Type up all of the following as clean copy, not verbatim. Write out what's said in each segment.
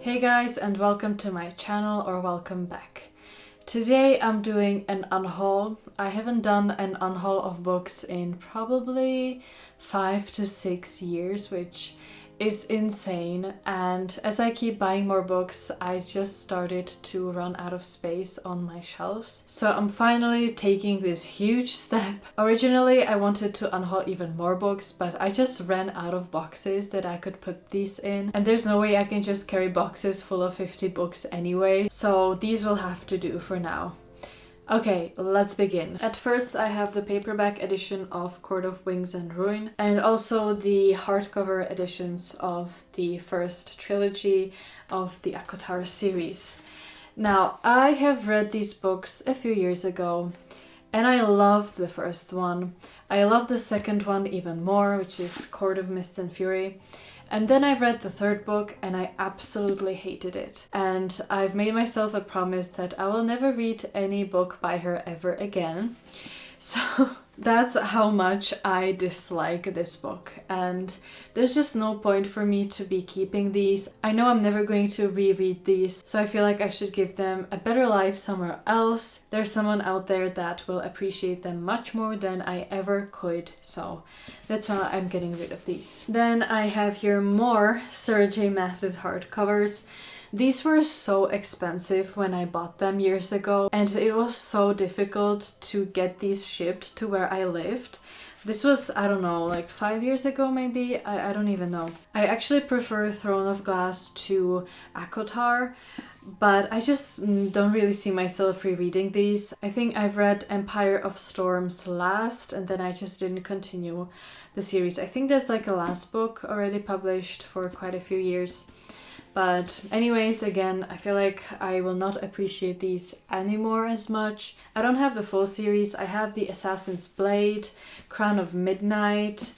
Hey guys, and welcome to my channel, or welcome back. Today I'm doing an unhaul. I haven't done an unhaul of books in probably 5 to 6 years, which is insane. And as I keep buying more books, I just started to run out of space on my shelves. So I'm finally taking this huge step. Originally, I wanted to unhaul even more books, but I just ran out of boxes that I could put these in. And there's no way I can just carry boxes full of 50 books anyway. So these will have to do for now. Okay, let's begin. At first, I have the paperback edition of Court of Wings and Ruin, and also the hardcover editions of the first trilogy of the Acotar series. Now, I have read these books a few years ago, and I loved the first one. I love the second one even more, which is Court of Mist and Fury. And then I read the third book and I absolutely hated it. And I've made myself a promise that I will never read any book by her ever again. So that's how much I dislike this book. And there's just no point for me to be keeping these. I know I'm never going to reread these, so I feel like I should give them a better life somewhere else. There's someone out there that will appreciate them much more than I ever could. So that's why I'm getting rid of these. Then I have here more Sarah J. Maas's hardcovers. These were so expensive when I bought them years ago, and it was so difficult to get these shipped to where I lived. This was, I don't know, like 5 years ago maybe? I don't even know. I actually prefer Throne of Glass to acotar, but I just don't really see myself rereading these. I think I've read Empire of Storms last, and then I just didn't continue the series. I think there's like a last book already published for quite a few years. But anyways, again, I feel like I will not appreciate these anymore as much. I don't have the full series. I have the Assassin's Blade, Crown of Midnight,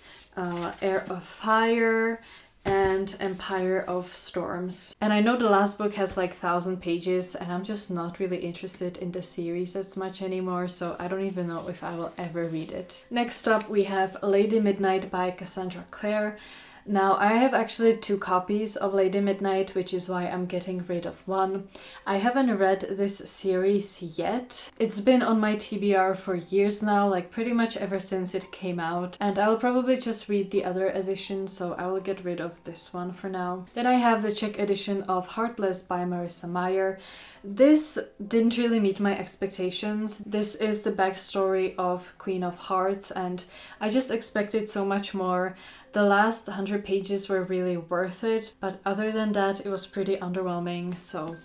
Heir of Fire, and Empire of Storms. And I know the last book has like 1,000 pages, and I'm just not really interested in the series as much anymore, so I don't even know if I will ever read it. Next up, we have Lady Midnight by Cassandra Clare. Now, I have actually 2 copies of Lady Midnight, which is why I'm getting rid of one. I haven't read this series yet. It's been on my TBR for years now, like pretty much ever since it came out. And I'll probably just read the other edition, so I will get rid of this one for now. Then I have the Czech edition of Heartless by Marissa Meyer. This didn't really meet my expectations. This is the backstory of Queen of Hearts, and I just expected so much more. The last 100 pages were really worth it, but other than that, it was pretty underwhelming, so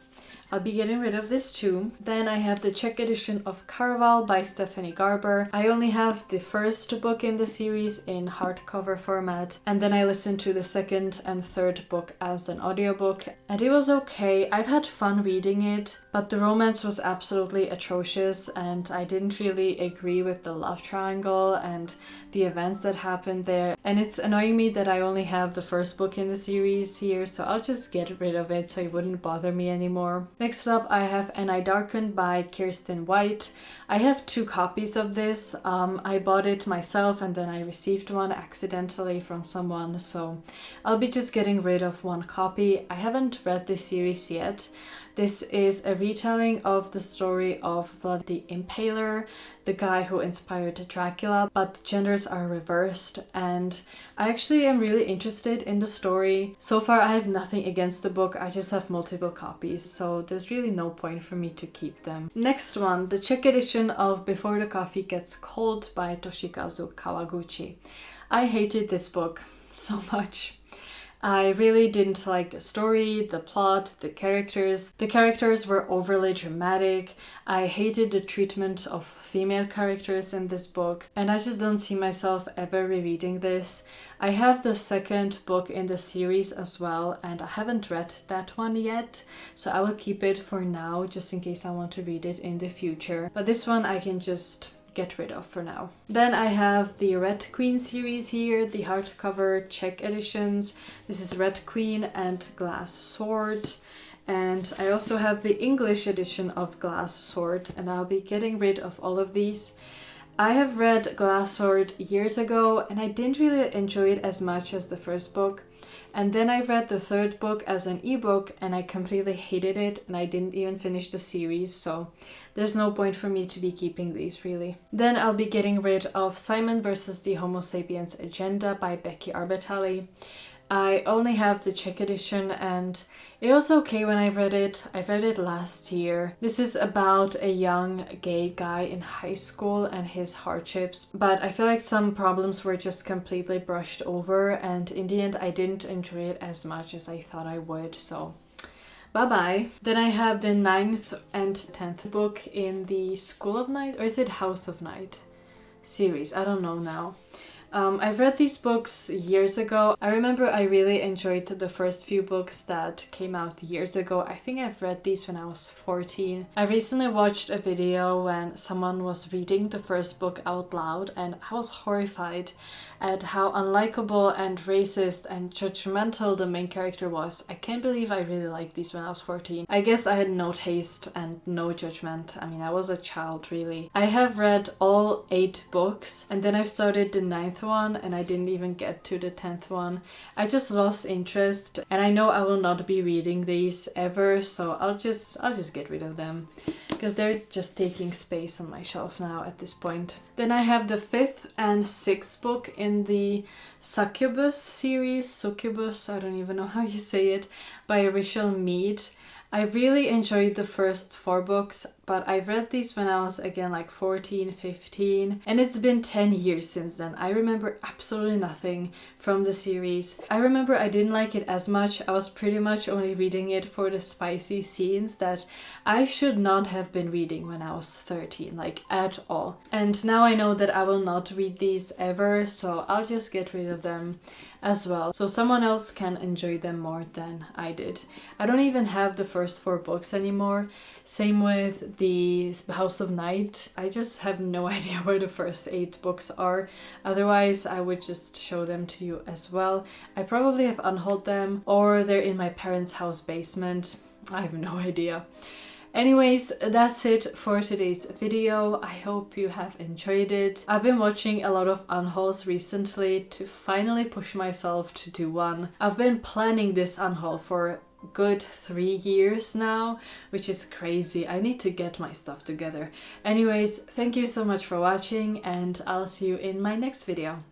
I'll be getting rid of this too. Then I have the Czech edition of Caraval by Stephanie Garber. I only have the first book in the series in hardcover format, and then I listened to the second and third book as an audiobook, and it was okay. I've had fun reading it, but the romance was absolutely atrocious, and I didn't really agree with the love triangle and the events that happened there. And it's annoying me that I only have the first book in the series here, so I'll just get rid of it so it wouldn't bother me anymore. Next up, I have And I Darkened by Kirsten White. I have 2 copies of this. I bought it myself and then I received one accidentally from someone, so I'll be just getting rid of 1 copy. I haven't read this series yet. This is a retelling of the story of Vlad the Impaler, the guy who inspired Dracula, but the genders are reversed, and I actually am really interested in the story. So far I have nothing against the book, I just have multiple copies, so there's really no point for me to keep them. Next one, the Czech edition of Before the Coffee Gets Cold by Toshikazu Kawaguchi. I hated this book so much. I really didn't like the story, the plot, the characters. The characters were overly dramatic. I hated the treatment of female characters in this book, and I just don't see myself ever rereading this. I have the second book in the series as well, and I haven't read that one yet, so I will keep it for now just in case I want to read it in the future. But this one I can just get rid of for now. Then I have the Red Queen series here, the hardcover Czech editions. This is Red Queen and Glass Sword. And I also have the English edition of Glass Sword, and I'll be getting rid of all of these. I have read Glass Sword years ago and I didn't really enjoy it as much as the first book. And then I read the third book as an ebook and I completely hated it and I didn't even finish the series, so there's no point for me to be keeping these really. Then I'll be getting rid of Simon versus the Homo Sapiens Agenda by Becky Arbatali. I only have the Czech edition and it was okay when I read it. I read it last year. This is about a young gay guy in high school and his hardships, but I feel like some problems were just completely brushed over and in the end I didn't enjoy it as much as I thought I would, so bye-bye. Then I have the 9th and 10th book in the School of Night, or is it House of Night series? I don't know now. I've read these books years ago. I remember I really enjoyed the first few books that came out years ago. I think I've read these when I was 14. I recently watched a video when someone was reading the first book out loud and I was horrified at how unlikable and racist and judgmental the main character was. I can't believe I really liked these when I was 14. I guess I had no taste and no judgment. I mean, I was a child really. I have read all 8 books and then I've started the 9th one and I didn't even get to the 10th one. I just lost interest and I know I will not be reading these ever, so I'll just get rid of them because they're just taking space on my shelf now at this point. Then I have the 5th and 6th book in the Succubus series, Succubus, I don't even know how you say it, by Rachel Mead. I really enjoyed the first 4 books, but I read these when I was again like 14, 15, and it's been 10 years since then. I remember absolutely nothing from the series. I remember I didn't like it as much. I was pretty much only reading it for the spicy scenes that I should not have been reading when I was 13, like at all. And now I know that I will not read these ever, so I'll just get rid of them as well, so someone else can enjoy them more than I did. I don't even have the first 4 books anymore. Same with the House of Night. I just have no idea where the first 8 books are. Otherwise, I would just show them to you as well. I probably have unhauled them or they're in my parents' house basement. I have no idea. Anyways, that's it for today's video. I hope you have enjoyed it. I've been watching a lot of unhauls recently to finally push myself to do one. I've been planning this unhaul for good 3 years now, which is crazy. I need to get my stuff together. Anyways, thank you so much for watching and I'll see you in my next video.